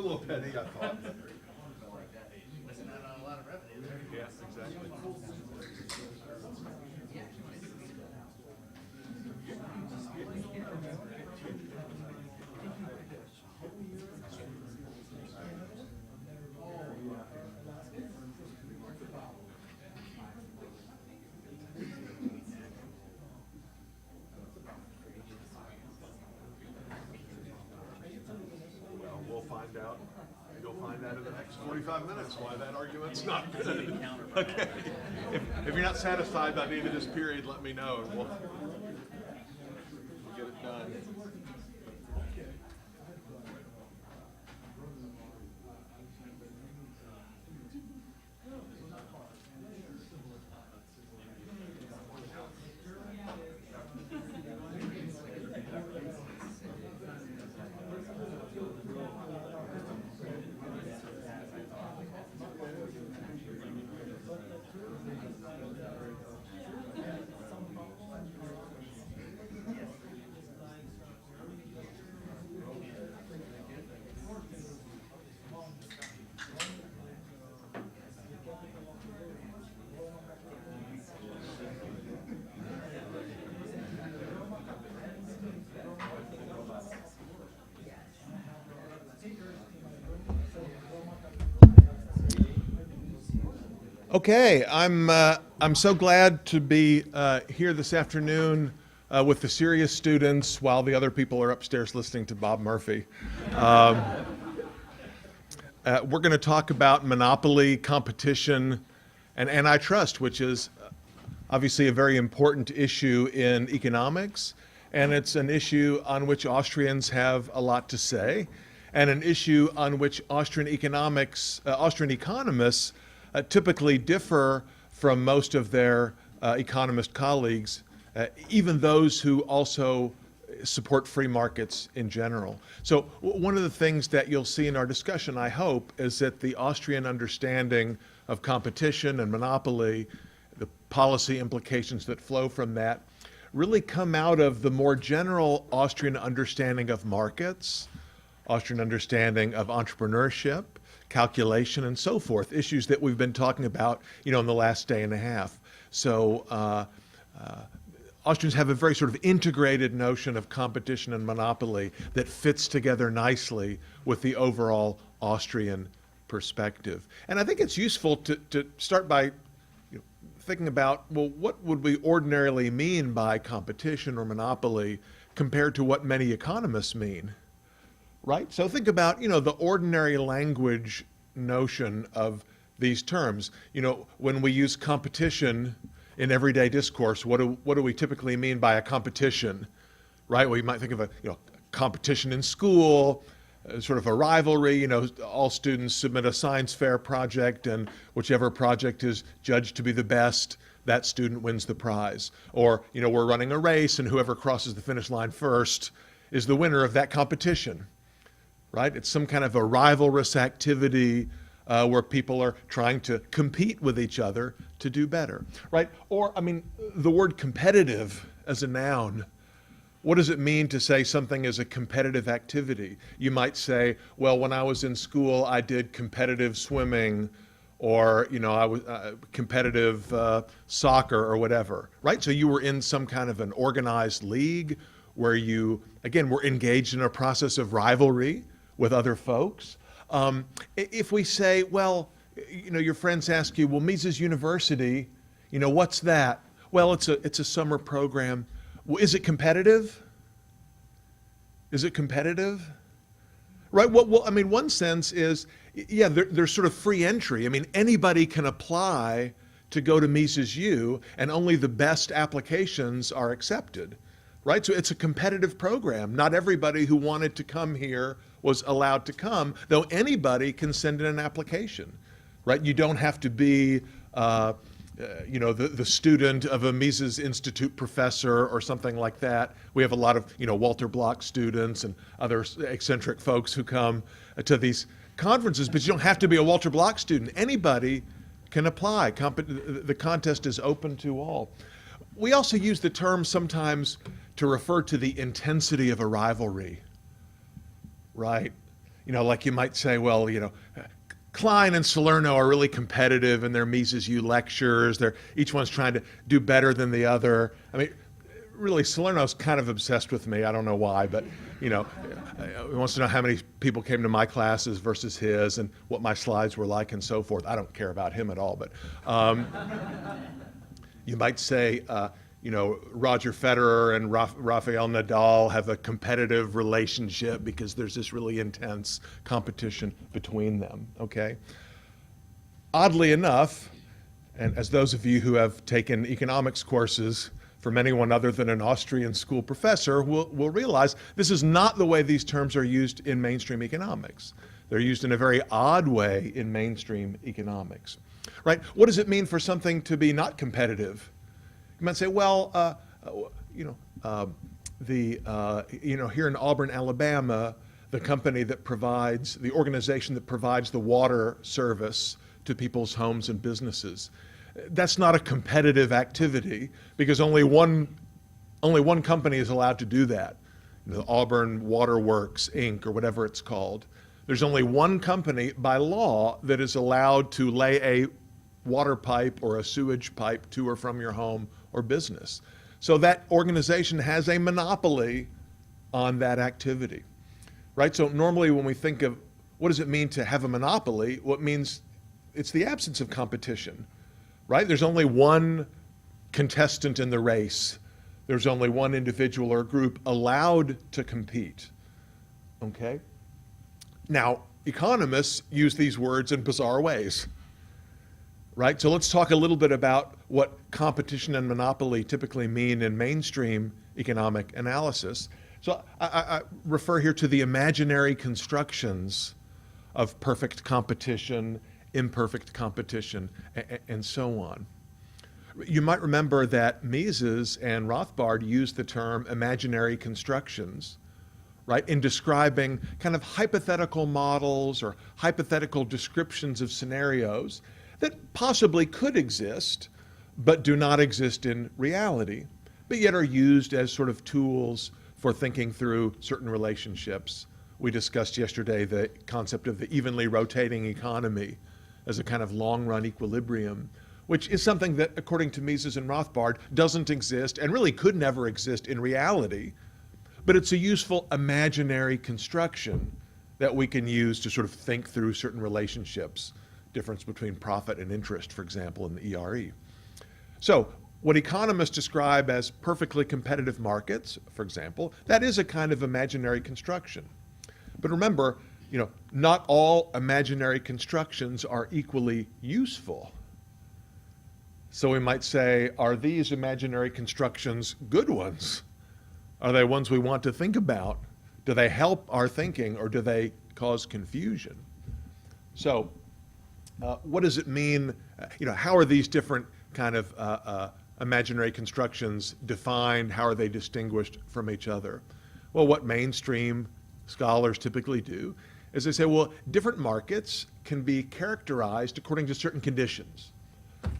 little petty, I thought. Missing out on a lot of revenue there. Yes, exactly. Well, we'll find out. You'll find out in the next 45 minutes why that argument's not good. Okay. If you're not satisfied by the end of this period, let me know and we'll get it done. Okay, I'm so glad to be here this afternoon with the serious students while the other people are upstairs listening to Bob Murphy. We're going to talk about monopoly, competition, and antitrust, which is obviously a very important issue in economics, and it's an issue on which Austrians have a lot to say, and an issue on which Austrian economists typically differ from most of their economist colleagues, even those who also support free markets in general. So one of the things that you'll see in our discussion, I hope, is that the Austrian understanding of competition and monopoly, the policy implications that flow from that, really come out of the more general Austrian understanding of markets, Austrian understanding of entrepreneurship, calculation, and so forth, issues that we've been talking about, in the last day and a half. So Austrians have a very sort of integrated notion of competition and monopoly that fits together nicely with the overall Austrian perspective. And I think it's useful to start by thinking about, well, what would we ordinarily mean by competition or monopoly compared to what many economists mean? Right? So think about, the ordinary language notion of these terms. When we use competition in everyday discourse, what do we typically mean by a competition? Right? Well, you might think of a, competition in school, sort of a rivalry, all students submit a science fair project and whichever project is judged to be the best, that student wins the prize. Or, we're running a race and whoever crosses the finish line first is the winner of that competition. Right? It's some kind of a rivalrous activity where people are trying to compete with each other to do better. Right? Or, the word competitive as a noun, what does it mean to say something is a competitive activity? You might say, well, when I was in school, I did competitive swimming, or, I was competitive soccer or whatever. Right? So you were in some kind of an organized league where you, again, were engaged in a process of rivalry with other folks. If we say, well, your friends ask you, well, Mises University, what's that? Well, it's a summer program. Well, is it competitive? Is it competitive? Right? Well, one sense is, yeah, there's sort of free entry. Anybody can apply to go to Mises U, and only the best applications are accepted. Right? So it's a competitive program. Not everybody who wanted to come here was allowed to come, though anybody can send in an application. Right? You don't have to be, the student of a Mises Institute professor or something like that. We have a lot of, Walter Block students and other eccentric folks who come to these conferences, but you don't have to be a Walter Block student. Anybody can apply. The contest is open to all. We also use the term sometimes to refer to the intensity of a rivalry, right? Like you might say, well, Klein and Salerno are really competitive in their Mises U lectures. Each one's trying to do better than the other. I mean, really, Salerno's kind of obsessed with me. I don't know why, but he wants to know how many people came to my classes versus his and what my slides were like and so forth. I don't care about him at all, but you might say, Roger Federer and Rafael Nadal have a competitive relationship because there's this really intense competition between them, okay? Oddly enough, and as those of you who have taken economics courses from anyone other than an Austrian school professor will realize this is not the way these terms are used in mainstream economics. They're used in a very odd way in mainstream economics, right? What does it mean for something to be not competitive? You might say, well, here in Auburn, Alabama, the company that provides, the organization that provides the water service to people's homes and businesses, that's not a competitive activity because only one company is allowed to do that. The Auburn Water Works, Inc., or whatever it's called. There's only one company by law that is allowed to lay a water pipe or a sewage pipe to or from your home or business. So that organization has a monopoly on that activity, right? So normally when we think of what does it mean to have a monopoly, what means it's the absence of competition, right? There's only one contestant in the race. There's only one individual or group allowed to compete, okay? Now, economists use these words in bizarre ways, right? So let's talk a little bit about what competition and monopoly typically mean in mainstream economic analysis. So I refer here to the imaginary constructions of perfect competition, imperfect competition, and so on. You might remember that Mises and Rothbard used the term imaginary constructions, right, in describing kind of hypothetical models or hypothetical descriptions of scenarios that possibly could exist, but do not exist in reality, but yet are used as sort of tools for thinking through certain relationships. We discussed yesterday the concept of the evenly rotating economy as a kind of long-run equilibrium, which is something that, according to Mises and Rothbard, doesn't exist and really could never exist in reality, but it's a useful imaginary construction that we can use to sort of think through certain relationships, difference between profit and interest, for example, in the ERE. So what economists describe as perfectly competitive markets, for example, that is a kind of imaginary construction. But remember, not all imaginary constructions are equally useful. So we might say, are these imaginary constructions good ones? Are they ones we want to think about? Do they help our thinking or do they cause confusion? So what does it mean? How are these different kind of imaginary constructions defined? How are they distinguished from each other? Well, what mainstream scholars typically do is they say, well, different markets can be characterized according to certain conditions,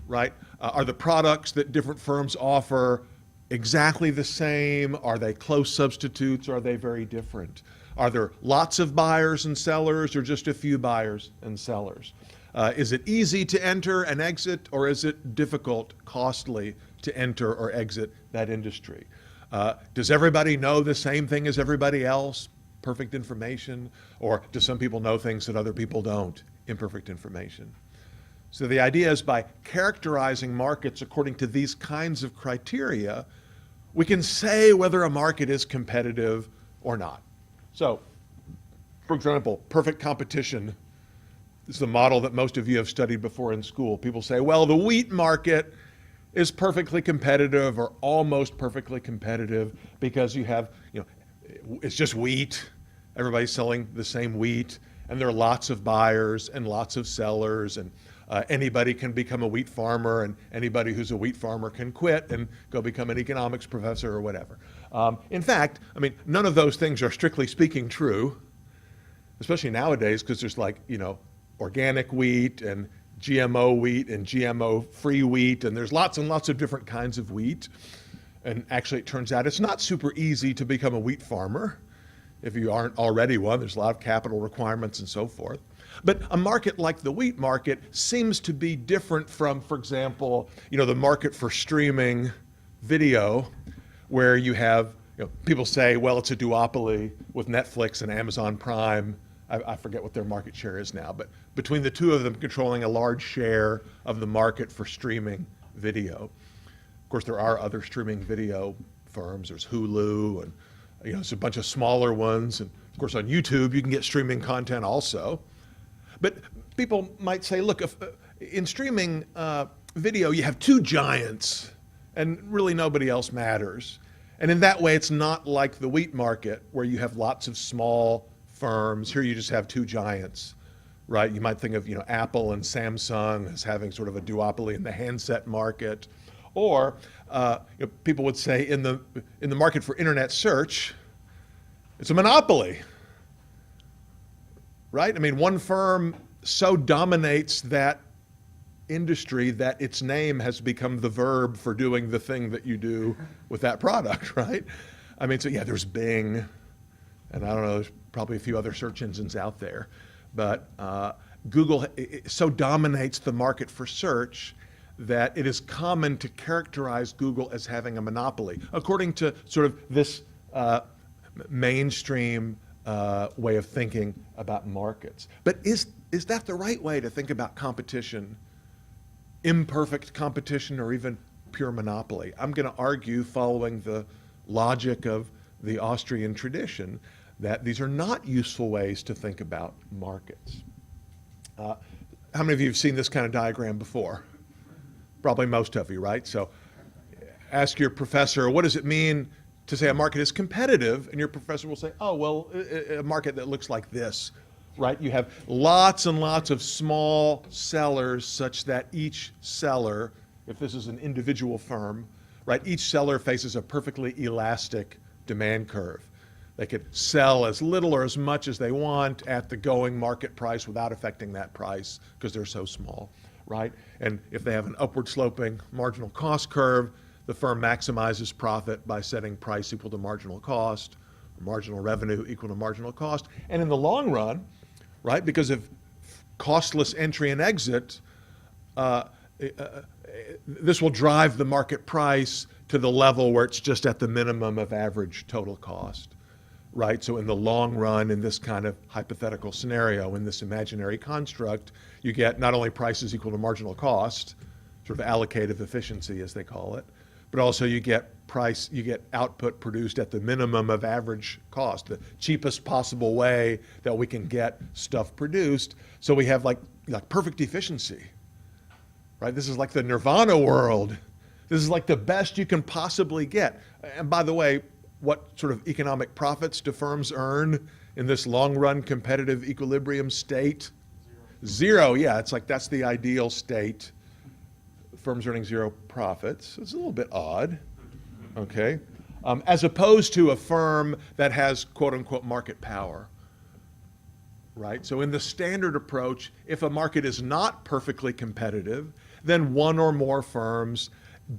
right? Are the products that different firms offer exactly the same? Are they close substitutes? Are they very different? Are there lots of buyers and sellers or just a few buyers and sellers? Is it easy to enter and exit, or is it difficult, costly to enter or exit that industry? Does everybody know the same thing as everybody else? Perfect information? Or do some people know things that other people don't? Imperfect information. So the idea is by characterizing markets according to these kinds of criteria, we can say whether a market is competitive or not. So, for example, perfect competition is the model that most of you have studied before in school. People say, well, the wheat market is perfectly competitive or almost perfectly competitive because you have, it's just wheat. Everybody's selling the same wheat, and there are lots of buyers and lots of sellers, and anybody can become a wheat farmer, and anybody who's a wheat farmer can quit and go become an economics professor or whatever. In fact, none of those things are strictly speaking true, especially nowadays, because there's organic wheat and GMO-free wheat, and there's lots and lots of different kinds of wheat. And actually, it turns out it's not super easy to become a wheat farmer. if you aren't already one. There's a lot of capital requirements and so forth. But a market like the wheat market seems to be different from, for example, the market for streaming video, where you have, people say, well, it's a duopoly with Netflix and Amazon Prime. I forget what their market share is now, but between the two of them controlling a large share of the market for streaming video. Of course, there are other streaming video firms. There's Hulu, and there's a bunch of smaller ones. And of course, on YouTube, you can get streaming content also. But people might say, look, if, in streaming video, you have two giants, and really nobody else matters. And in that way, it's not like the wheat market, where you have lots of small firms. Here you just have two giants, right? You might think of Apple and Samsung as having sort of a duopoly in the handset market. Or people would say in the market for internet search, it's a monopoly, right? I mean, one firm so dominates that industry that its name has become the verb for doing the thing that you do with that product, right? I mean, so yeah, there's Bing, and I don't know, there's probably a few other search engines out there, but Google so dominates the market for search that it is common to characterize Google as having a monopoly, according to sort of this mainstream way of thinking about markets. But is that the right way to think about competition? Imperfect competition, or even pure monopoly? I'm going to argue, following the logic of the Austrian tradition, that these are not useful ways to think about markets. How many of you have seen this kind of diagram before? Probably most of you, right? So ask your professor, what does it mean to say a market is competitive? And your professor will say, oh, well, a market that looks like this, right? You have lots and lots of small sellers, such that each seller, if this is an individual firm, right, each seller faces a perfectly elastic demand curve. They could sell as little or as much as they want at the going market price without affecting that price, because they're so small, right? And if they have an upward sloping marginal cost curve, the firm maximizes profit by setting price equal to marginal cost, or marginal revenue equal to marginal cost. And in the long run, right, because of costless entry and exit, this will drive the market price to the level where it's just at the minimum of average total cost, right? So in the long run, in this kind of hypothetical scenario, in this imaginary construct, you get not only prices equal to marginal cost, sort of allocative efficiency as they call it, but also you get output produced at the minimum of average cost, the cheapest possible way that we can get stuff produced. So we have like perfect efficiency, right? This is like the nirvana world. This is like the best you can possibly get. And by the way, what sort of economic profits do firms earn in this long-run competitive equilibrium state? Zero, yeah, it's like that's the ideal state. Firms earning zero profits. It's a little bit odd, okay? As opposed to a firm that has quote-unquote market power, right? So in the standard approach, if a market is not perfectly competitive, then one or more firms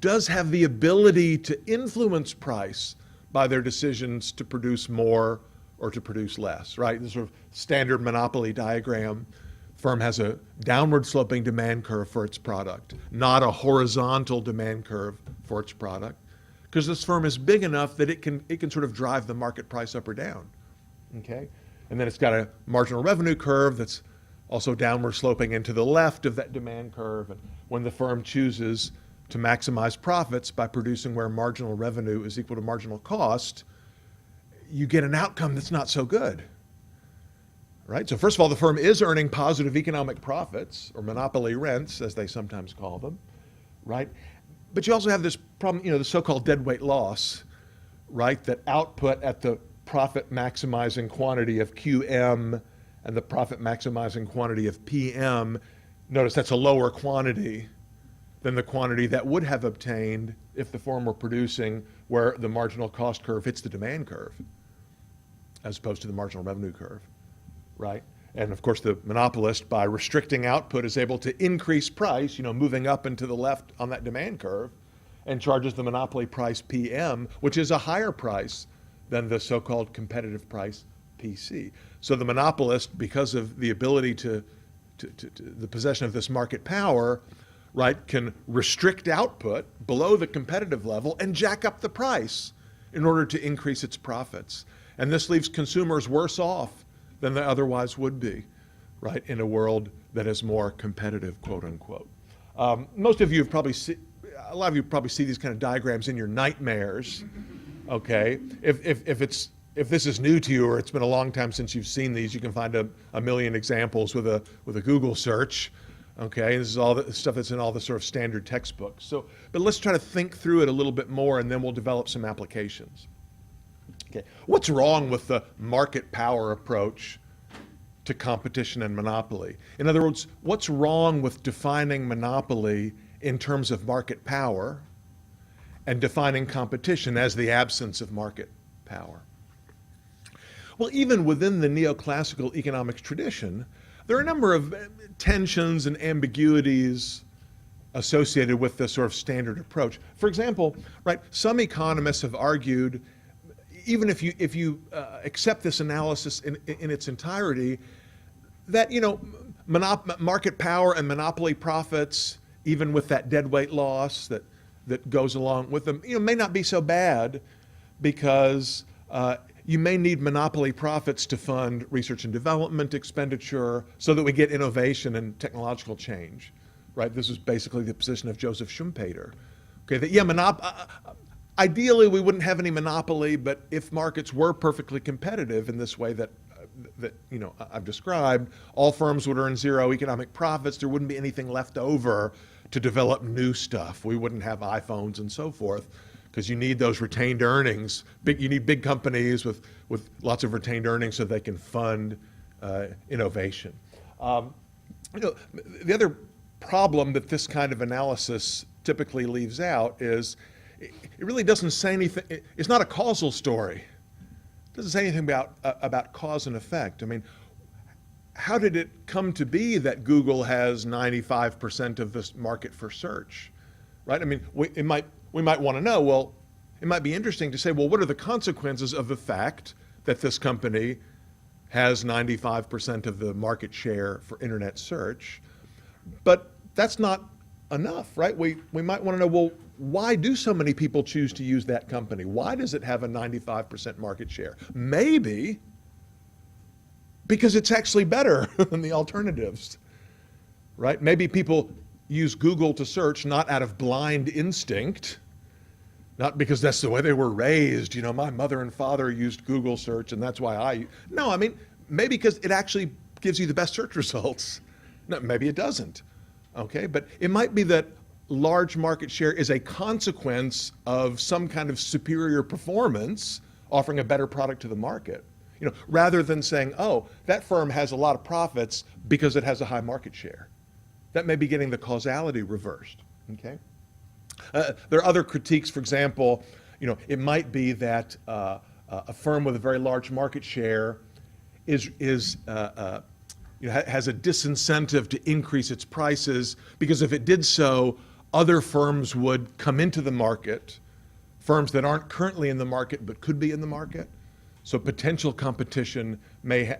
does have the ability to influence price by their decisions to produce more or to produce less, right? This sort of standard monopoly diagram. Firm has a downward sloping demand curve for its product, not a horizontal demand curve for its product, because this firm is big enough that it can sort of drive the market price up or down, okay? And then it's got a marginal revenue curve that's also downward sloping into the left of that demand curve. And when the firm chooses to maximize profits by producing where marginal revenue is equal to marginal cost, you get an outcome that's not so good. Right? So first of all, the firm is earning positive economic profits, or monopoly rents, as they sometimes call them, right? But you also have this problem, the so-called deadweight loss, right? That output at the profit maximizing quantity of QM and the profit maximizing quantity of PM, notice that's a lower quantity than the quantity that would have obtained if the firm were producing where the marginal cost curve hits the demand curve, as opposed to the marginal revenue curve. Right? And of course, the monopolist, by restricting output, is able to increase price, moving up and to the left on that demand curve, and charges the monopoly price PM, which is a higher price than the so-called competitive price PC. So the monopolist, because of the ability to the possession of this market power, right, can restrict output below the competitive level and jack up the price in order to increase its profits. And this leaves consumers worse off than they otherwise would be, right, in a world that is more competitive, quote unquote. Most of you have probably a lot of you probably see these kind of diagrams in your nightmares, okay? If this is new to you or it's been a long time since you've seen these, you can find a million examples with a Google search, okay? This is all the stuff that's in all the sort of standard textbooks. So, but let's try to think through it a little bit more, and then we'll develop some applications. Okay, what's wrong with the market power approach to competition and monopoly? In other words, what's wrong with defining monopoly in terms of market power and defining competition as the absence of market power? Well, even within the neoclassical economics tradition, there are a number of tensions and ambiguities associated with this sort of standard approach. For example, right, some economists have argued, even if you accept this analysis in its entirety, that, you know, market power and monopoly profits, even with that deadweight loss that goes along with them, you know, may not be so bad, because you may need monopoly profits to fund research and development expenditure so that we get innovation and technological change, right? This is basically the position of Joseph Schumpeter. Okay, that, yeah, ideally we wouldn't have any monopoly, but if markets were perfectly competitive in this way that you know I've described, all firms would earn zero economic profits. There wouldn't be anything left over to develop new stuff. We wouldn't have iPhones and so forth, because you need those retained earnings. You need big companies with lots of retained earnings so they can fund innovation. You know, the other problem that this kind of analysis typically leaves out is it really doesn't say anything. It's not a causal story. It doesn't say anything about cause and effect. I mean, how did it come to be that Google has 95% of this market for search, right? I mean, we might want to know, well, it might be interesting to say, well, what are the consequences of the fact that this company has 95% of the market share for internet search? But that's not enough, right? We might want to know, well, why do so many people choose to use that company? Why does it have a 95% market share? Maybe because it's actually better than the alternatives, right? Maybe people use Google to search not out of blind instinct, not because that's the way they were raised. You know, my mother and father used Google search and that's why no, I mean, maybe because it actually gives you the best search results. No, maybe it doesn't, okay? But it might be that large market share is a consequence of some kind of superior performance offering a better product to the market. You know, rather than saying, oh, that firm has a lot of profits because it has a high market share. That may be getting the causality reversed, okay? There are other critiques. For example, you know, it might be that a firm with a very large market share has a disincentive to increase its prices, because if it did so, other firms would come into the market, firms that aren't currently in the market but could be in the market. So potential competition may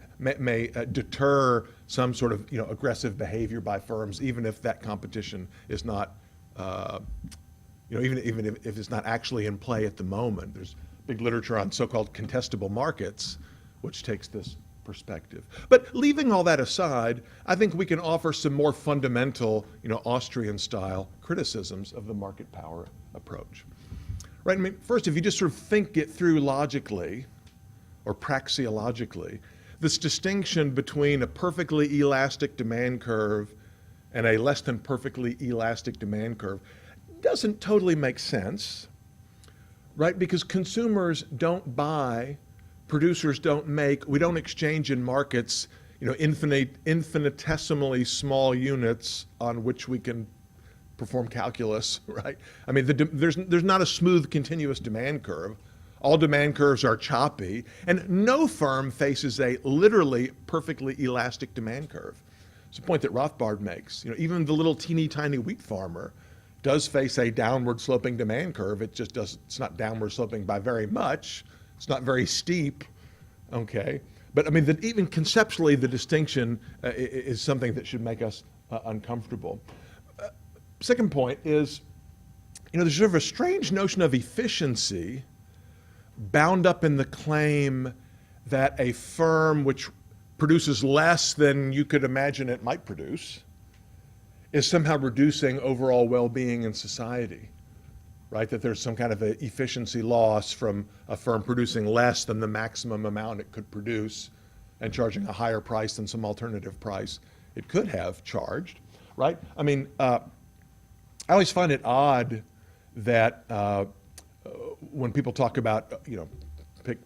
deter some sort of, you know, aggressive behavior by firms, even if that competition is not, you know, even if it's not actually in play at the moment. There's big literature on so-called contestable markets, which takes this perspective. But leaving all that aside, I think we can offer some more fundamental, you know, Austrian-style criticisms of the market power approach. Right? I mean, first, if you just sort of think it through logically, or praxeologically, this distinction between a perfectly elastic demand curve and a less than perfectly elastic demand curve doesn't totally make sense, right? Because consumers don't buy, producers don't make, we don't exchange in markets, you know, infinitesimally small units on which we can perform calculus, right? I mean, there's not a smooth, continuous demand curve. All demand curves are choppy, and no firm faces a literally perfectly elastic demand curve. It's a point that Rothbard makes. You know, even the little teeny tiny wheat farmer does face a downward sloping demand curve. It's not downward sloping by very much. It's not very steep, okay? But I mean, even conceptually, the distinction is something that should make us uncomfortable. Second point is, there's sort of a strange notion of efficiency bound up in the claim that a firm which produces less than you could imagine it might produce is somehow reducing overall well-being in society, right? That there's some kind of a efficiency loss from a firm producing less than the maximum amount it could produce and charging a higher price than some alternative price it could have charged, right? I mean, I always find it odd that when people talk about, pick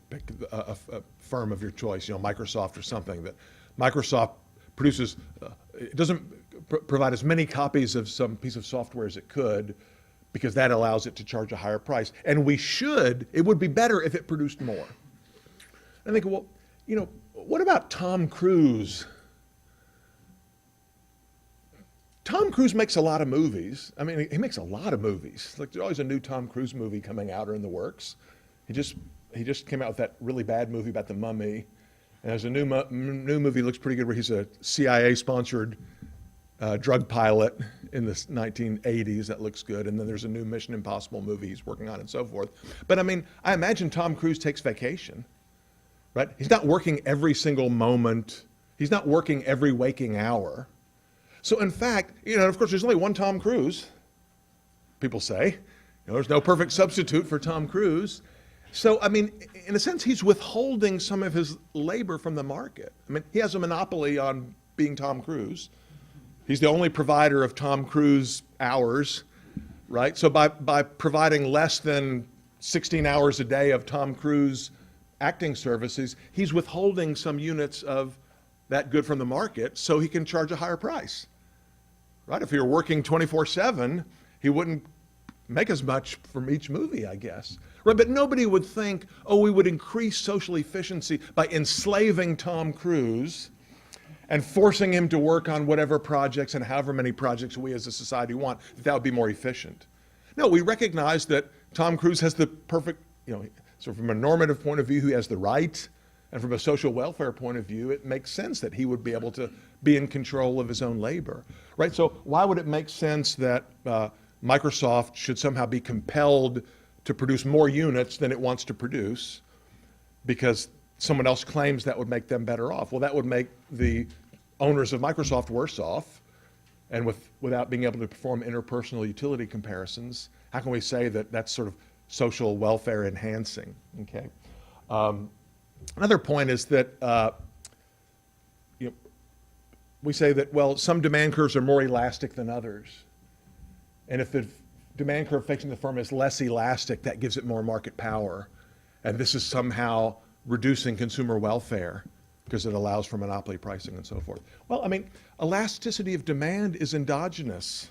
a firm of your choice, Microsoft or something, that Microsoft produces, it doesn't provide as many copies of some piece of software as it could because that allows it to charge a higher price. And it would be better if it produced more. And I think, well, what about Tom Cruise? Tom Cruise makes a lot of movies. I mean, he makes a lot of movies. Like, there's always a new Tom Cruise movie coming out or in the works. He just came out with that really bad movie about the mummy. And there's a new movie that looks pretty good where he's a CIA-sponsored drug pilot in the 1980s. That looks good. And then there's a new Mission Impossible movie he's working on and so forth. But I mean, I imagine Tom Cruise takes vacation, right? He's not working every single moment. He's not working every waking hour. So in fact, of course, there's only one Tom Cruise, people say. There's no perfect substitute for Tom Cruise. So, I mean, in a sense, he's withholding some of his labor from the market. I mean, he has a monopoly on being Tom Cruise. He's the only provider of Tom Cruise hours, right? So by providing less than 16 hours a day of Tom Cruise acting services, he's withholding some units of that good from the market so he can charge a higher price, right? If he were working 24/7, he wouldn't make as much from each movie, I guess. Right, but nobody would think, we would increase social efficiency by enslaving Tom Cruise and forcing him to work on whatever projects and however many projects we as a society want, that would be more efficient. No, we recognize that Tom Cruise has the perfect, so from a normative point of view, he has the right, and from a social welfare point of view, it makes sense that he would be able to be in control of his own labor, right? So why would it make sense that Microsoft should somehow be compelled to produce more units than it wants to produce because someone else claims that would make them better off? Well, that would make the owners of Microsoft worse off, and without being able to perform interpersonal utility comparisons, how can we say that that's sort of social welfare enhancing? Okay. Another point is that we say that, well, some demand curves are more elastic than others. And if the demand curve facing the firm is less elastic, that gives it more market power. And this is somehow reducing consumer welfare because it allows for monopoly pricing and so forth. Well, I mean, elasticity of demand is endogenous.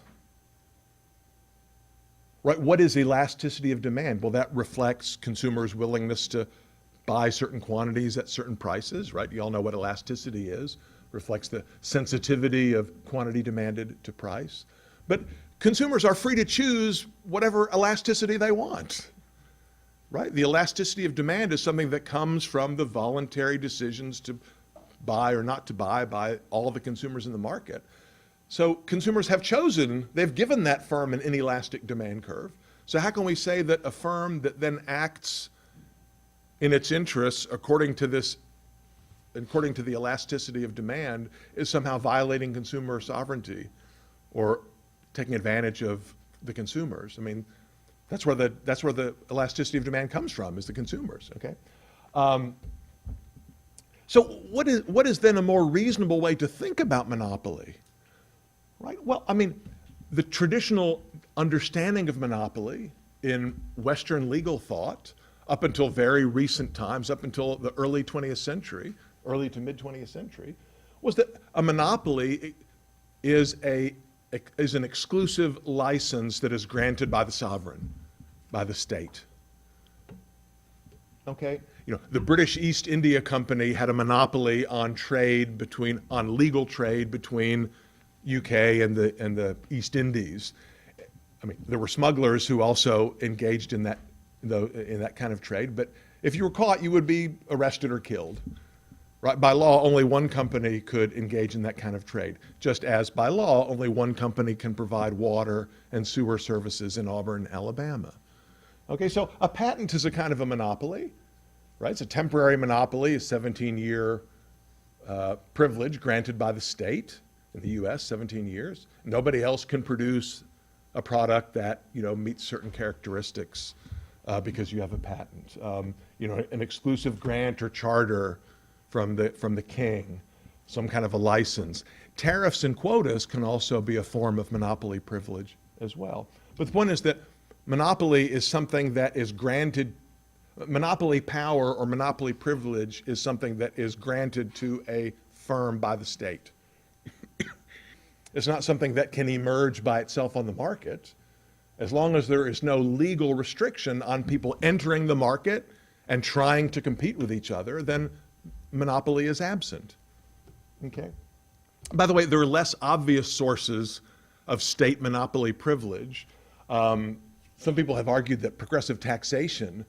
Right? What is elasticity of demand? Well, that reflects consumers' willingness to buy certain quantities at certain prices, right? You all know what elasticity is. Reflects the sensitivity of quantity demanded to price. But consumers are free to choose whatever elasticity they want, right? The elasticity of demand is something that comes from the voluntary decisions to buy or not to buy by all of the consumers in the market. So consumers have chosen, they've given that firm an inelastic demand curve. So how can we say that a firm that then acts in its interests according to the elasticity of demand is somehow violating consumer sovereignty or taking advantage of the consumers? I mean, that's where the elasticity of demand comes from, is the consumers. Okay. So what is then a more reasonable way to think about monopoly? Right. Well, I mean, the traditional understanding of monopoly in Western legal thought, up until very recent times, up until the early 20th century, early to mid 20th century, was that a monopoly is an exclusive license that is granted by the sovereign, by the state. Okay? The British East India Company had a monopoly on legal trade between UK and the East Indies. I mean, there were smugglers who also engaged in that kind of trade, but if you were caught, you would be arrested or killed. Right? By law, only one company could engage in that kind of trade, just as by law, only one company can provide water and sewer services in Auburn, Alabama. Okay, so a patent is a kind of a monopoly, right? It's a temporary monopoly, a 17-year privilege granted by the state in the U.S., 17 years. Nobody else can produce a product that, meets certain characteristics because you have a patent. An exclusive grant or charter from the king, some kind of a license. Tariffs and quotas can also be a form of monopoly privilege as well. But the point is that monopoly is something that is granted, monopoly power or monopoly privilege is something that is granted to a firm by the state. It's not something that can emerge by itself on the market. As long as there is no legal restriction on people entering the market and trying to compete with each other, then monopoly is absent. Okay? By the way, there are less obvious sources of state monopoly privilege. Some people have argued that progressive taxation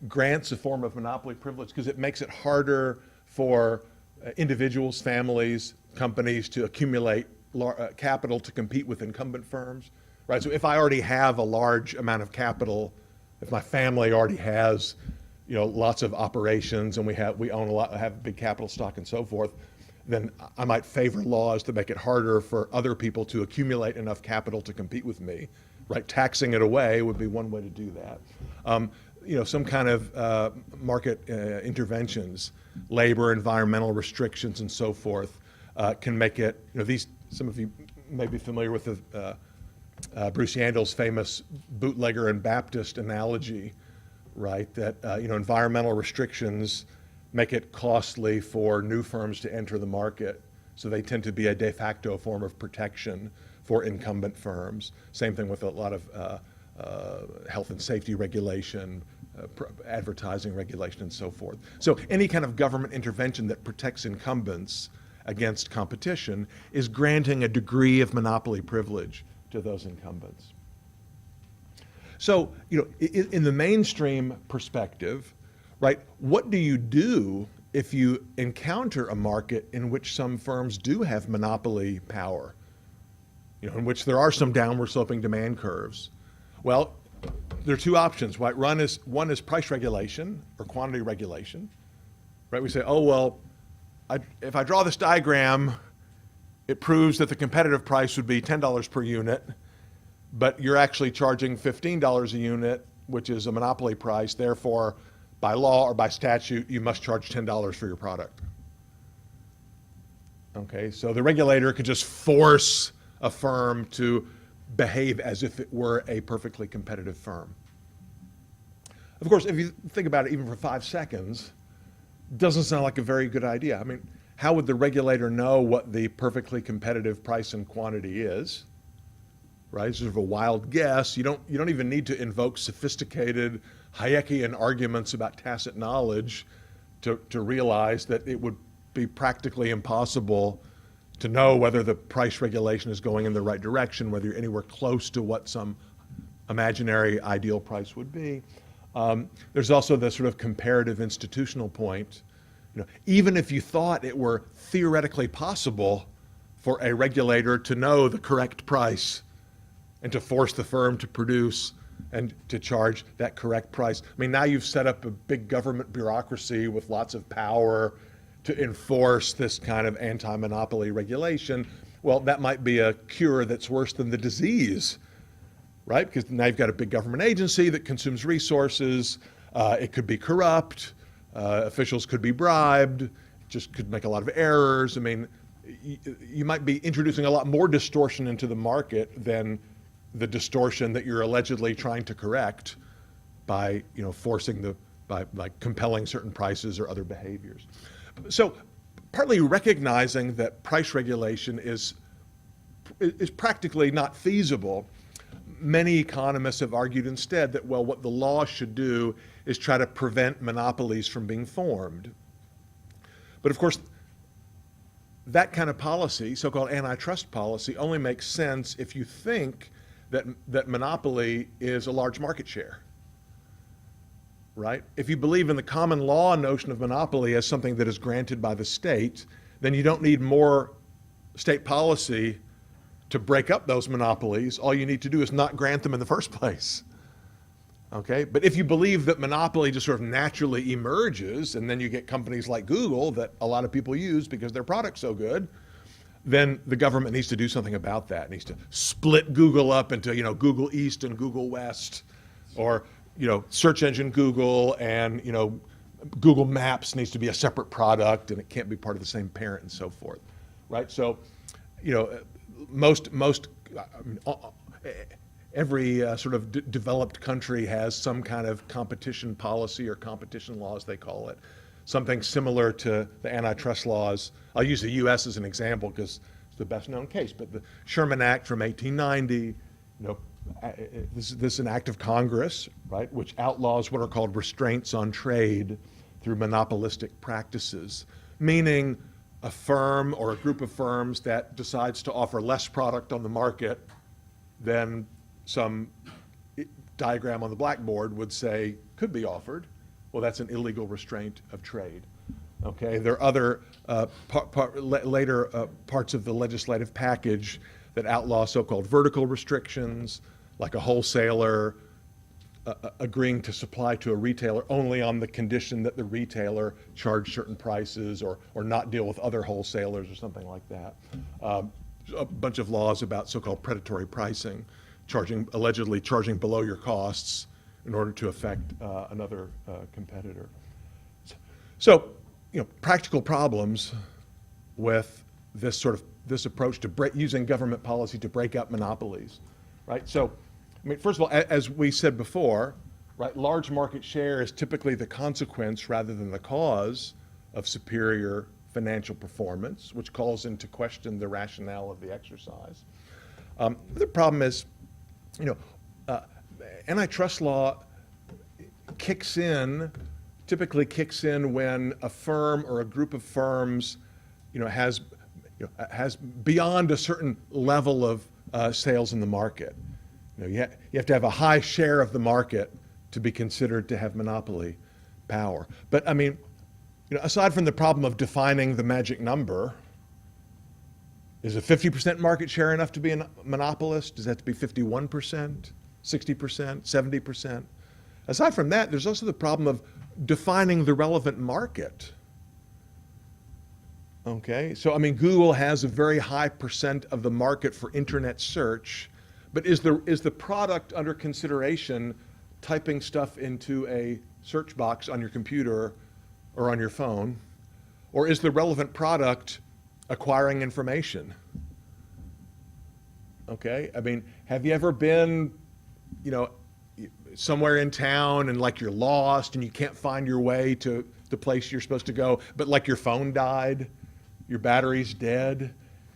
grants a form of monopoly privilege because it makes it harder for individuals, families, companies to accumulate capital to compete with incumbent firms. Right? So if I already have a large amount of capital, if my family already has lots of operations and we own a lot, have big capital stock and so forth, then I might favor laws to make it harder for other people to accumulate enough capital to compete with me. Right? Taxing it away would be one way to do that. Some kind of market interventions, labor, environmental restrictions, and so forth can make it. Some of you may be familiar with the Bruce Yandel's famous bootlegger and Baptist analogy, right? That environmental restrictions make it costly for new firms to enter the market, so they tend to be a de facto form of protection for incumbent firms. Same thing with a lot of health and safety regulation, advertising regulation, and so forth. So any kind of government intervention that protects incumbents against competition is granting a degree of monopoly privilege to those incumbents. So, in the mainstream perspective, right, what do you do if you encounter a market in which some firms do have monopoly power, in which there are some downward sloping demand curves? Well, there are two options, right? One is price regulation or quantity regulation, right? We say, oh, well, if I draw this diagram, it proves that the competitive price would be $10 per unit, but you're actually charging $15 a unit, which is a monopoly price. Therefore, by law or by statute, you must charge $10 for your product. Okay, so the regulator could just force a firm to behave as if it were a perfectly competitive firm. Of course, if you think about it even for 5 seconds, doesn't sound like a very good idea. I mean, how would the regulator know what the perfectly competitive price and quantity is? Right? It's sort of a wild guess. You don't even need to invoke sophisticated Hayekian arguments about tacit knowledge to realize that it would be practically impossible to know whether the price regulation is going in the right direction, whether you're anywhere close to what some imaginary ideal price would be. There's also the sort of comparative institutional point. Even if you thought it were theoretically possible for a regulator to know the correct price and to force the firm to produce and to charge that correct price, I mean, now you've set up a big government bureaucracy with lots of power to enforce this kind of anti-monopoly regulation. Well, that might be a cure that's worse than the disease, right? Because now you've got a big government agency that consumes resources. It could be corrupt. Officials could be bribed. Just could make a lot of errors. I mean, you might be introducing a lot more distortion into the market than the distortion that you're allegedly trying to correct by, by compelling certain prices or other behaviors. So, partly recognizing that price regulation is practically not feasible, many economists have argued instead that, well, what the law should do is try to prevent monopolies from being formed. But of course, that kind of policy, so-called antitrust policy, only makes sense if you think that monopoly is a large market share. right? If you believe in the common law notion of monopoly as something that is granted by the state, then you don't need more state policy to break up those monopolies. All you need to do is not grant them in the first place. Okay, but if you believe that monopoly just sort of naturally emerges, and then you get companies like Google that a lot of people use because their product's so good, then the government needs to do something about that. It needs to split Google up into, Google East and Google West, or, search engine Google and, Google Maps needs to be a separate product and it can't be part of the same parent and so forth, right? So, every sort of developed country has some kind of competition policy or competition laws, they call it. Something similar to the antitrust laws. I'll use the U.S. as an example because it's the best known case, but the Sherman Act from 1890, this is an act of Congress, right, which outlaws what are called restraints on trade through monopolistic practices, meaning a firm or a group of firms that decides to offer less product on the market than some diagram on the blackboard would say could be offered. Well, that's an illegal restraint of trade. Okay, there are other later parts of the legislative package that outlaw so-called vertical restrictions, like a wholesaler agreeing to supply to a retailer only on the condition that the retailer charge certain prices or not deal with other wholesalers or something like that. A bunch of laws about so-called predatory pricing, allegedly charging below your costs in order to affect another competitor. So, practical problems with this approach to using government policy to break up monopolies, right? So, first of all, as we said before, right, large market share is typically the consequence rather than the cause of superior financial performance, which calls into question the rationale of the exercise. The problem is, antitrust law typically kicks in when a firm or a group of firms, has beyond a certain level of sales in the market. You have to have a high share of the market to be considered to have monopoly power. But aside from the problem of defining the magic number, is a 50% market share enough to be a monopolist? Does that have to be 51%, 60%, 70%? Aside from that, there's also the problem of defining the relevant market. Okay, so Google has a very high percent of the market for internet search, but is the product under consideration typing stuff into a search box on your computer or on your phone? Or is the relevant product acquiring information? Okay, have you ever been, somewhere in town and you're lost and you can't find your way to the place you're supposed to go, but your phone died, your battery's dead,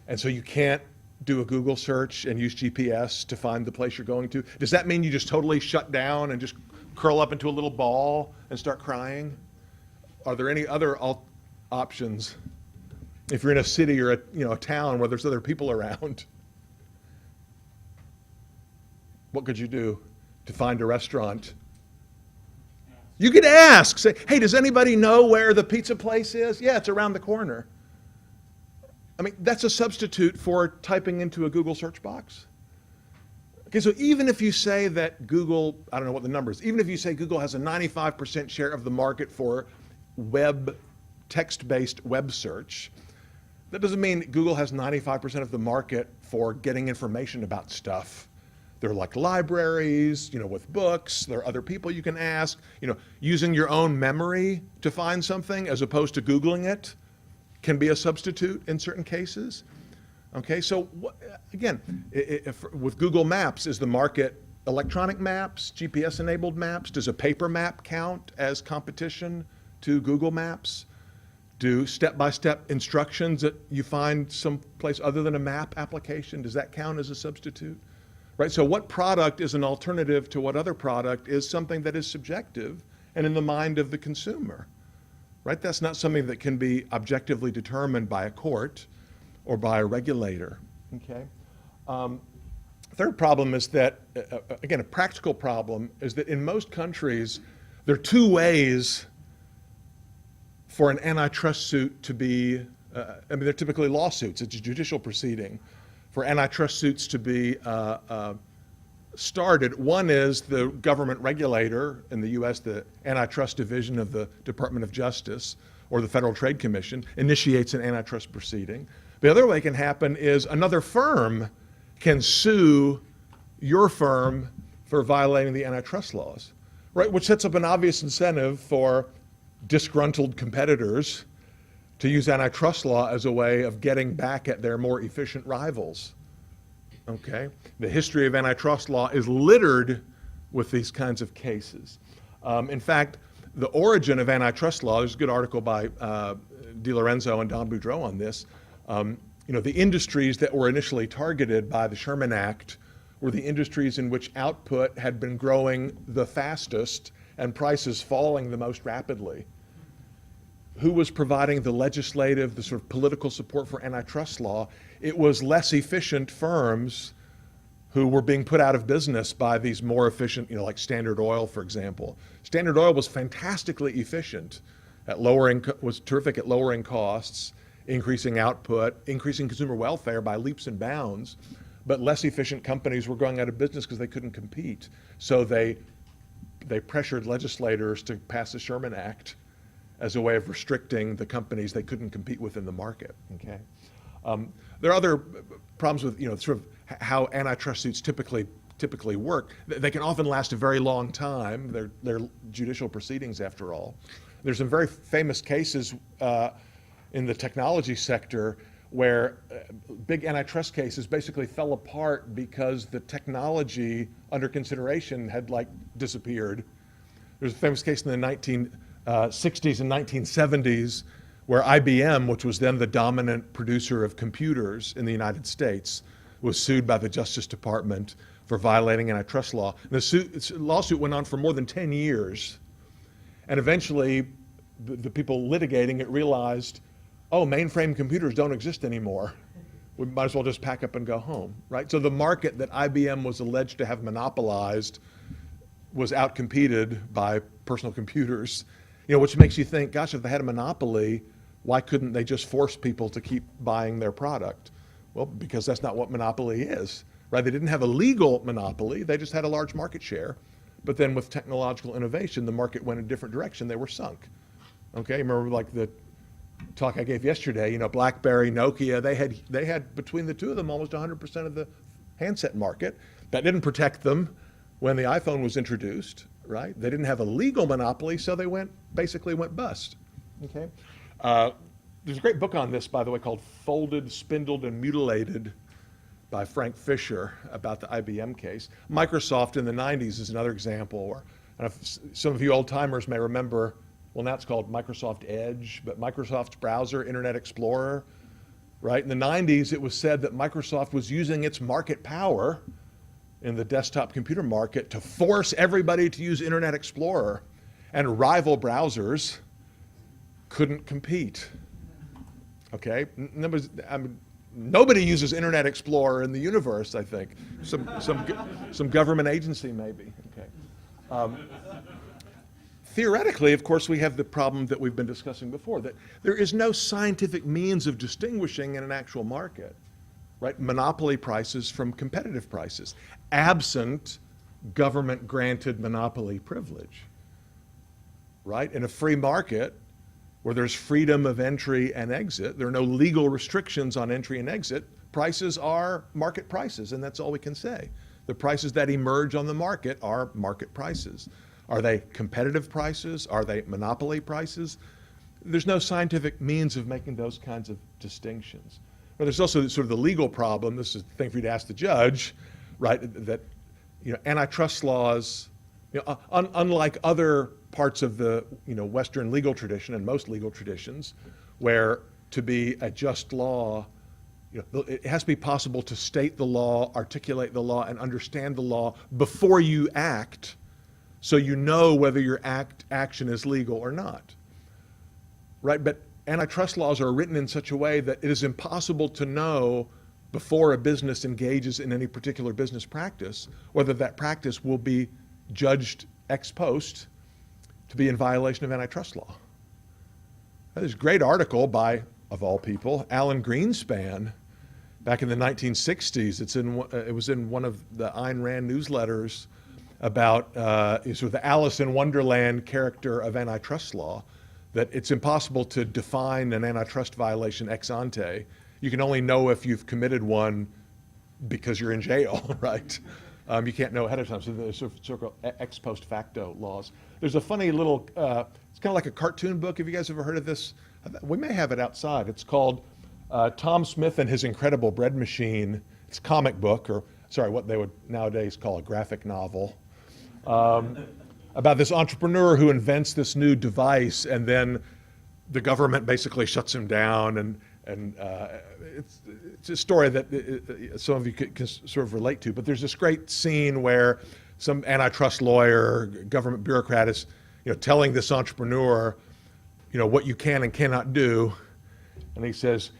and so you can't do a Google search and use GPS to find the place you're going to? Does that mean you just totally shut down and just curl up into a little ball and start crying? Are there any other options if you're in a city or a town where there's other people around? What could you do to find a restaurant? You could ask, say, hey, does anybody know where the pizza place is? Yeah, it's around the corner. That's a substitute for typing into a Google search box. Okay, so even if you say that Google, I don't know what the number is, even if you say Google has a 95% share of the market for text-based web search, that doesn't mean Google has 95% of the market for getting information about stuff. There are libraries, with books. There are other people you can ask. Using your own memory to find something as opposed to Googling it can be a substitute in certain cases. Okay, so again, with Google Maps, is the market electronic maps, GPS-enabled maps? Does a paper map count as competition to Google Maps? Do step-by-step instructions that you find someplace other than a map application, does that count as a substitute? Right, so what product is an alternative to what other product is something that is subjective and in the mind of the consumer, right? That's not something that can be objectively determined by a court or by a regulator, okay? Third problem is that, again, a practical problem is that in most countries, there are two ways for an antitrust suit to be, they're typically lawsuits. It's a judicial proceeding. For antitrust suits to be started, one is the government regulator in the U.S., the Antitrust Division of the Department of Justice, or the Federal Trade Commission, initiates an antitrust proceeding. The other way it can happen is another firm can sue your firm for violating the antitrust laws, right? Which sets up an obvious incentive for disgruntled competitors to use antitrust law as a way of getting back at their more efficient rivals. Okay? The history of antitrust law is littered with these kinds of cases. In fact, the origin of antitrust law, there's a good article by Di Lorenzo and Don Boudreau on this. The industries that were initially targeted by the Sherman Act were the industries in which output had been growing the fastest and prices falling the most rapidly. Who was providing the legislative, the sort of political support for antitrust law? It was less efficient firms who were being put out of business by these more efficient, like Standard Oil, for example. Standard Oil was fantastically efficient at was terrific at lowering costs, increasing output, increasing consumer welfare by leaps and bounds, but less efficient companies were going out of business because they couldn't compete. So they pressured legislators to pass the Sherman Act as a way of restricting the companies they couldn't compete with in the market. Okay, there are other problems with sort of how antitrust suits typically work. They can often last a very long time. They're judicial proceedings, after all. There's some very famous cases in the technology sector where big antitrust cases basically fell apart because the technology under consideration had disappeared. There's a famous case in the 1960s and 1970s where IBM, which was then the dominant producer of computers in the United States, was sued by the Justice Department for violating antitrust law. And the lawsuit went on for more than 10 years. And eventually, the people litigating it realized, oh, mainframe computers don't exist anymore. We might as well just pack up and go home, right? So the market that IBM was alleged to have monopolized was outcompeted by personal computers, which makes you think, gosh, if they had a monopoly, why couldn't they just force people to keep buying their product? Well, because that's not what monopoly is, right? They didn't have a legal monopoly, they just had a large market share. But then with technological innovation, the market went in a different direction, they were sunk. Okay, remember the talk I gave yesterday, BlackBerry, Nokia, they had between the two of them almost 100% of the handset market. That didn't protect them when the iPhone was introduced, right? They didn't have a legal monopoly, so they basically went bust. Okay, there's a great book on this, by the way, called Folded, Spindled, and Mutilated by Frank Fisher about the IBM case. Microsoft in the 90s is another example where, and if some of you old timers may remember, well, now it's called Microsoft Edge, but Microsoft's browser, Internet Explorer, right? In the 90s, it was said that Microsoft was using its market power in the desktop computer market to force everybody to use Internet Explorer, and rival browsers couldn't compete. Okay? Nobody uses Internet Explorer in the universe, I think. Some government agency, maybe. Okay. Theoretically, of course, we have the problem that we've been discussing before, that there is no scientific means of distinguishing in an actual market, right, monopoly prices from competitive prices, absent government-granted monopoly privilege, right? In a free market where there's freedom of entry and exit, there are no legal restrictions on entry and exit, prices are market prices, and that's all we can say. The prices that emerge on the market are market prices. Are they competitive prices? Are they monopoly prices? There's no scientific means of making those kinds of distinctions. But there's also sort of the legal problem. This is a thing for you to ask the judge, right? That antitrust laws, unlike other parts of the Western legal tradition and most legal traditions, where to be a just law, it has to be possible to state the law, articulate the law, and understand the law before you act, so you know whether your action is legal or not, right? But antitrust laws are written in such a way that it is impossible to know before a business engages in any particular business practice whether that practice will be judged ex post to be in violation of antitrust law. There's a great article by, of all people, Alan Greenspan back in the 1960s. It was in one of the Ayn Rand newsletters about sort of the Alice in Wonderland character of antitrust law, that it's impossible to define an antitrust violation ex ante. You can only know if you've committed one because you're in jail, right? You can't know ahead of time. So there's sort of ex post facto laws. There's a funny little, it's kind of like a cartoon book. Have you guys ever heard of this? We may have it outside. It's called Tom Smith and His Incredible Bread Machine. It's a comic book, or sorry, what they would nowadays call a graphic novel, about this entrepreneur who invents this new device, and then the government basically shuts him down, and it's a story that some of you can sort of relate to. But there's this great scene where some antitrust lawyer, government bureaucrat is, telling this entrepreneur, what you can and cannot do, and he says,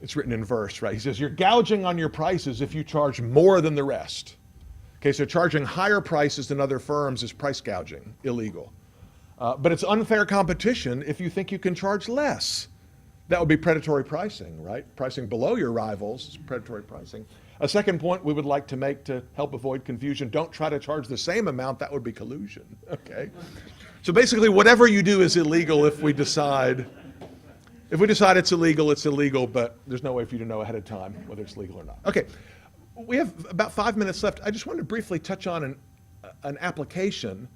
it's written in verse, right? He says, you're gouging on your prices if you charge more than the rest. Okay, so charging higher prices than other firms is price gouging, illegal. But it's unfair competition if you think you can charge less. That would be predatory pricing, right? Pricing below your rivals is predatory pricing. A second point we would like to make to help avoid confusion, don't try to charge the same amount, that would be collusion, okay? So basically whatever you do is illegal if we decide it's illegal, but there's no way for you to know ahead of time whether it's legal or not. Okay, we have about 5 minutes left. I just wanted to briefly touch on an application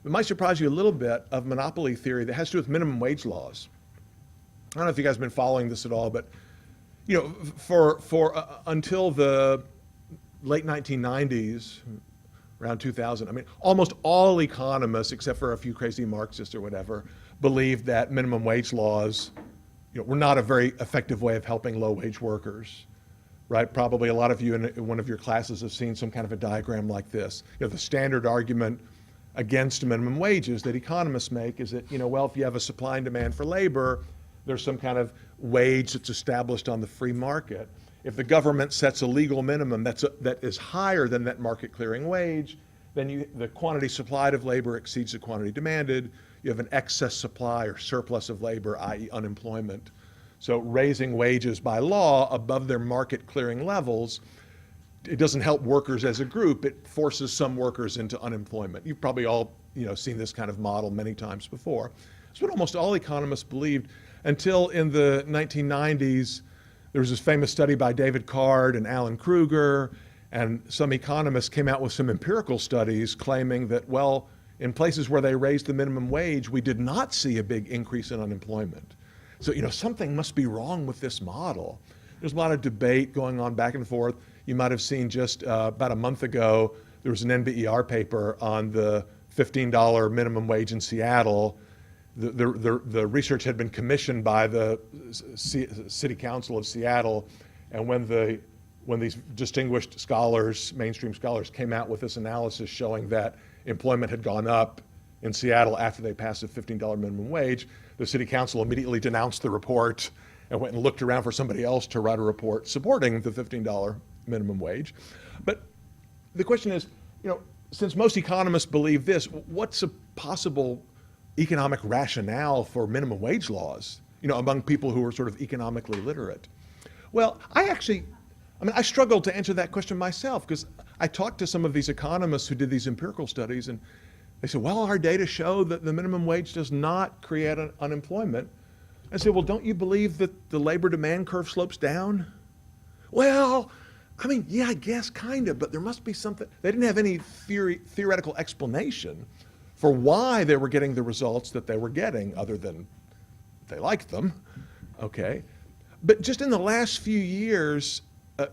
that might surprise you a little bit of monopoly theory that has to do with minimum wage laws. I don't know if you guys have been following this at all, but until the late 1990s, around 2000, almost all economists, except for a few crazy Marxists or whatever, believed that minimum wage laws were not a very effective way of helping low-wage workers, right? Probably a lot of you in one of your classes have seen some kind of a diagram like this. The standard argument against minimum wages that economists make is that, if you have a supply and demand for labor, there's some kind of wage that's established on the free market. If the government sets a legal minimum that is higher than that market clearing wage, then the quantity supplied of labor exceeds the quantity demanded. You have an excess supply or surplus of labor, i.e. unemployment. So raising wages by law above their market clearing levels, it doesn't help workers as a group, it forces some workers into unemployment. You've probably all seen this kind of model many times before. It's what almost all economists believed until in the 1990s. There was this famous study by David Card and Alan Kruger, and some economists came out with some empirical studies claiming that, in places where they raised the minimum wage, we did not see a big increase in unemployment. So, something must be wrong with this model. There's a lot of debate going on back and forth. You might have seen just about a month ago, there was an NBER paper on the $15 minimum wage in Seattle. The research had been commissioned by the City Council of Seattle, and when these distinguished scholars, mainstream scholars, came out with this analysis showing that employment had gone up in Seattle after they passed a $15 minimum wage, the City Council immediately denounced the report and went and looked around for somebody else to write a report supporting the $15 minimum wage. But the question is, since most economists believe this, what's a possible economic rationale for minimum wage laws, among people who are sort of economically literate? Well, I struggled to answer that question myself, because I talked to some of these economists who did these empirical studies, and they said, our data show that the minimum wage does not create unemployment. I said, don't you believe that the labor demand curve slopes down? Yeah, I guess kind of, but there must be something. They didn't have any theoretical explanation for why they were getting the results that they were getting, other than they liked them, okay? But just in the last few years,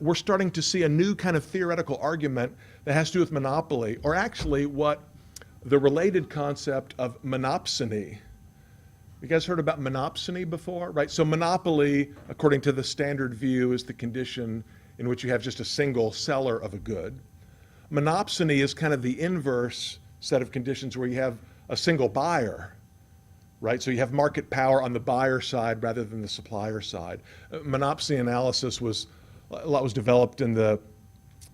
we're starting to see a new kind of theoretical argument that has to do with monopoly, or actually what the related concept of monopsony. You guys heard about monopsony before, right? So monopoly, according to the standard view, is the condition in which you have just a single seller of a good. Monopsony is kind of the inverse set of conditions where you have a single buyer, right? So you have market power on the buyer side rather than the supplier side. Monopsony analysis was developed in the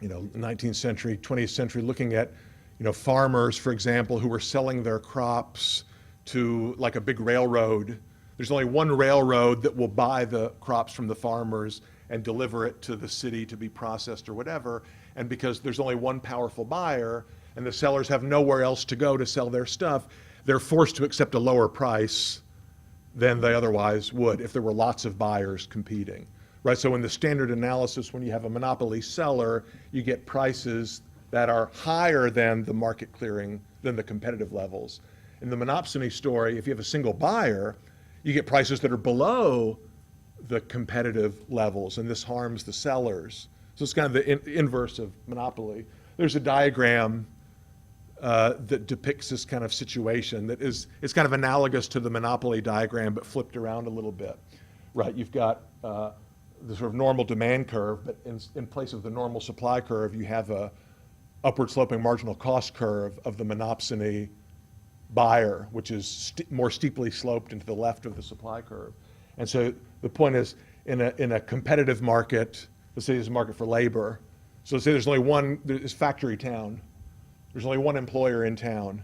19th century, 20th century, looking at farmers, for example, who were selling their crops to like a big railroad. There's only one railroad that will buy the crops from the farmers and deliver it to the city to be processed or whatever. And because there's only one powerful buyer and the sellers have nowhere else to go to sell their stuff, they're forced to accept a lower price than they otherwise would if there were lots of buyers competing, right? So in the standard analysis, when you have a monopoly seller, you get prices that are higher than the market clearing, than the competitive levels. In the monopsony story, if you have a single buyer, you get prices that are below the competitive levels, and this harms the sellers. So it's kind of the inverse of monopoly. There's a diagram that depicts this kind of situation that is, it's kind of analogous to the monopoly diagram, but flipped around a little bit, right? You've got the sort of normal demand curve, but in place of the normal supply curve, you have a upward sloping marginal cost curve of the monopsony buyer, which is more steeply sloped into the left of the supply curve. And so the point is, in a competitive market, let's say there's a market for labor. So let's say there's only one, there's factory town. There's only one employer in town.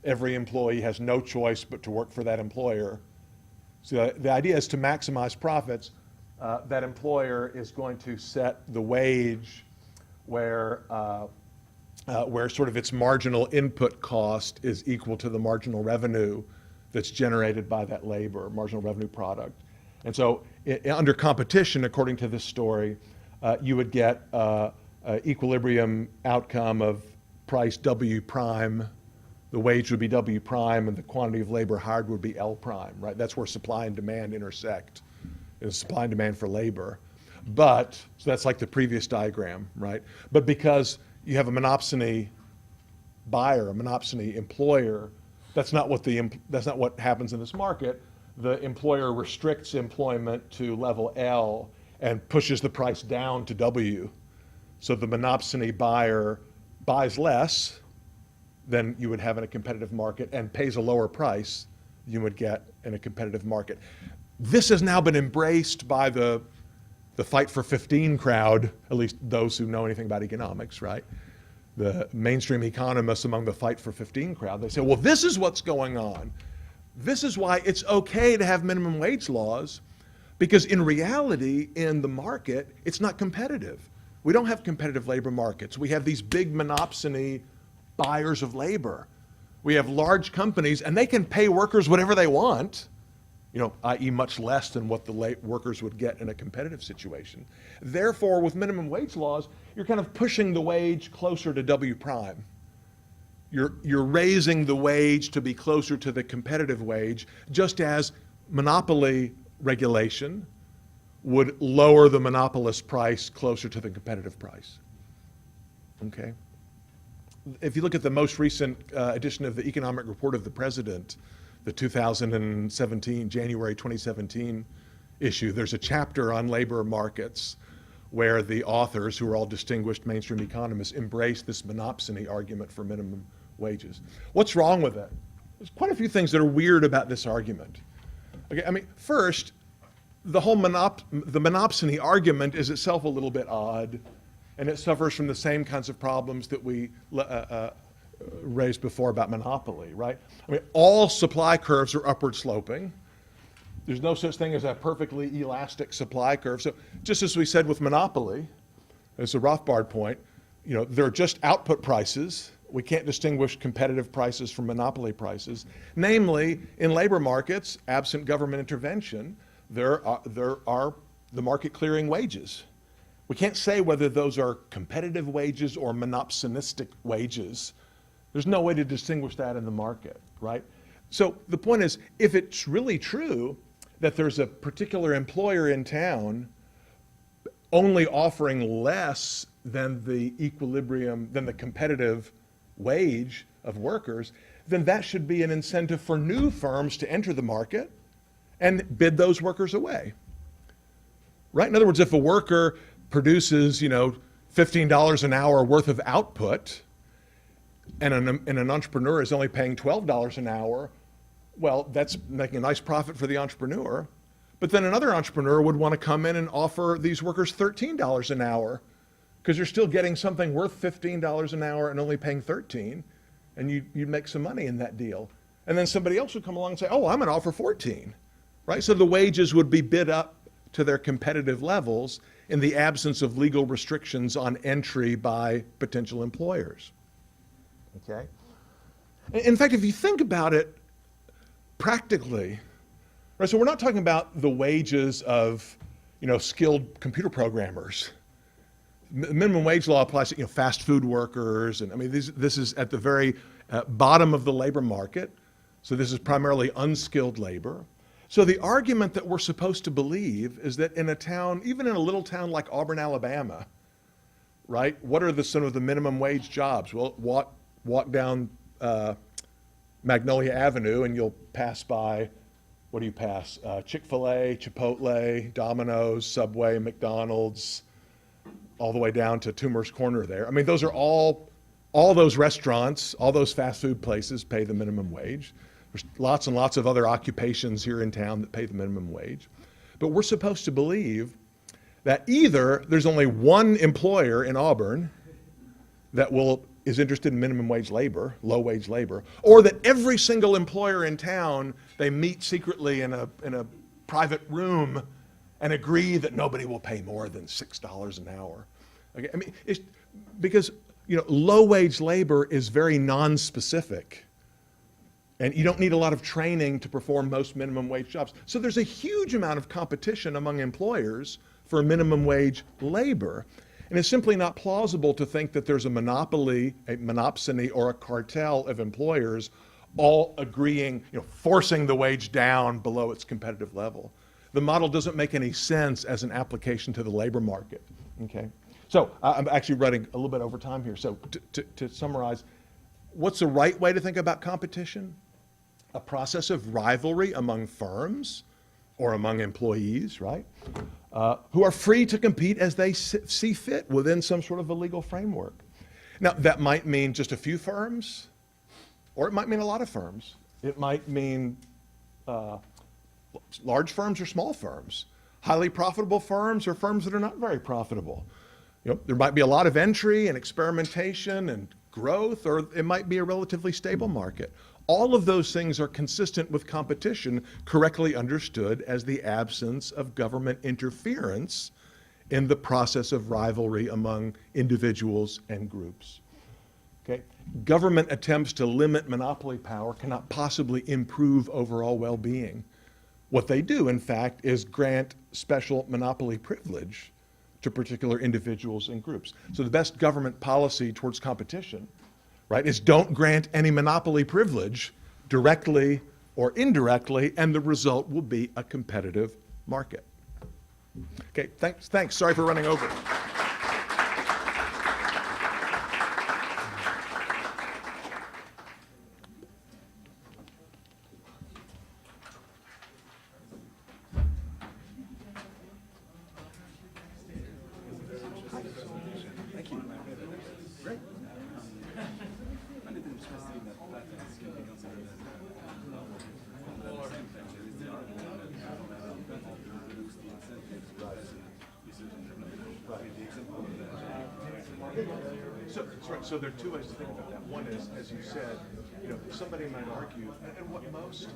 Every employee has no choice but to work for that employer. So the idea is to maximize profits. That employer is going to set the wage where sort of its marginal input cost is equal to the marginal revenue that's generated by that labor, marginal revenue product. And so under competition, according to this story, you would get equilibrium outcome of price W prime, the wage would be W prime, and the quantity of labor hired would be L prime, right? That's where supply and demand intersect, is supply and demand for labor. But, so that's like the previous diagram, right? But because you have a monopsony buyer, a monopsony employer, that's not what happens in this market. The employer restricts employment to level L and pushes the price down to W. So the monopsony buyer buys less than you would have in a competitive market and pays a lower price you would get in a competitive market. This has now been embraced by the fight for 15 crowd, at least those who know anything about economics, right? The mainstream economists among the fight for 15 crowd, they say, well, this is what's going on. This is why it's okay to have minimum wage laws, because in reality, in the market, it's not competitive. We don't have competitive labor markets. We have these big monopsony buyers of labor. We have large companies, and they can pay workers whatever they want, i.e. much less than what the workers would get in a competitive situation. Therefore, with minimum wage laws, you're kind of pushing the wage closer to W prime. You're raising the wage to be closer to the competitive wage, just as monopoly regulation would lower the monopolist price closer to the competitive price. Okay? If you look at the most recent edition of the Economic Report of the President, the 2017, January 2017 issue, there's a chapter on labor markets where the authors, who are all distinguished mainstream economists, embrace this monopsony argument for minimum wages. What's wrong with it? There's quite a few things that are weird about this argument. Okay, I mean, first, the whole the monopsony argument is itself a little bit odd, and it suffers from the same kinds of problems that we raised before about monopoly, right? I mean, all supply curves are upward sloping. There's no such thing as a perfectly elastic supply curve. So just as we said with monopoly, as the Rothbard point, there are just output prices. We can't distinguish competitive prices from monopoly prices. Namely, in labor markets, absent government intervention, there are the market clearing wages. We can't say whether those are competitive wages or monopsonistic wages. There's no way to distinguish that in the market, right? So the point is, if it's really true that there's a particular employer in town only offering less than the equilibrium, than the competitive wage of workers, then that should be an incentive for new firms to enter the market and bid those workers away, right? In other words, if a worker produces, $15 an hour worth of output, and an entrepreneur is only paying $12 an hour, well, that's making a nice profit for the entrepreneur. But then another entrepreneur would want to come in and offer these workers $13 an hour, because you're still getting something worth $15 an hour and only paying $13, and you'd make some money in that deal. And then somebody else would come along and say, oh, I'm going to offer 14, right? So the wages would be bid up to their competitive levels in the absence of legal restrictions on entry by potential employers. Okay? In fact, if you think about it practically, right, so we're not talking about the wages of, skilled computer programmers. Minimum wage law applies to, fast food workers, and I mean, this is at the very bottom of the labor market. So this is primarily unskilled labor. So the argument that we're supposed to believe is that in a town, even in a little town like Auburn, Alabama, right? What are some of the minimum wage jobs? Well, walk down Magnolia Avenue and you'll pass by, what do you pass? Chick-fil-A, Chipotle, Domino's, Subway, McDonald's, all the way down to Toomer's Corner there. I mean, those are all those restaurants, all those fast food places pay the minimum wage. There's lots and lots of other occupations here in town that pay the minimum wage. But we're supposed to believe that either there's only one employer in Auburn that is interested in minimum wage labor, low wage labor, or that every single employer in town, they meet secretly in a private room and agree that nobody will pay more than $6 an hour. Okay? I mean, it's because low wage labor is very non-specific. And you don't need a lot of training to perform most minimum wage jobs. So there's a huge amount of competition among employers for minimum wage labor. And it's simply not plausible to think that there's a monopoly, a monopsony, or a cartel of employers all agreeing, forcing the wage down below its competitive level. The model doesn't make any sense as an application to the labor market. Okay? So I'm actually running a little bit over time here. So to summarize, what's the right way to think about competition? A process of rivalry among firms or among employees, right? Who are free to compete as they see fit within some sort of a legal framework. Now, that might mean just a few firms, or it might mean a lot of firms. It might mean large firms or small firms, highly profitable firms or firms that are not very profitable. There might be a lot of entry and experimentation and growth, or it might be a relatively stable market. All of those things are consistent with competition, correctly understood as the absence of government interference in the process of rivalry among individuals and groups. Okay? Government attempts to limit monopoly power cannot possibly improve overall well-being. What they do, in fact, is grant special monopoly privilege to particular individuals and groups. So the best government policy towards competition, right, is don't grant any monopoly privilege directly or indirectly, and the result will be a competitive market. Okay, thanks. Sorry for running over. So there are two ways to think about that. One is, as you said, somebody might argue, and what most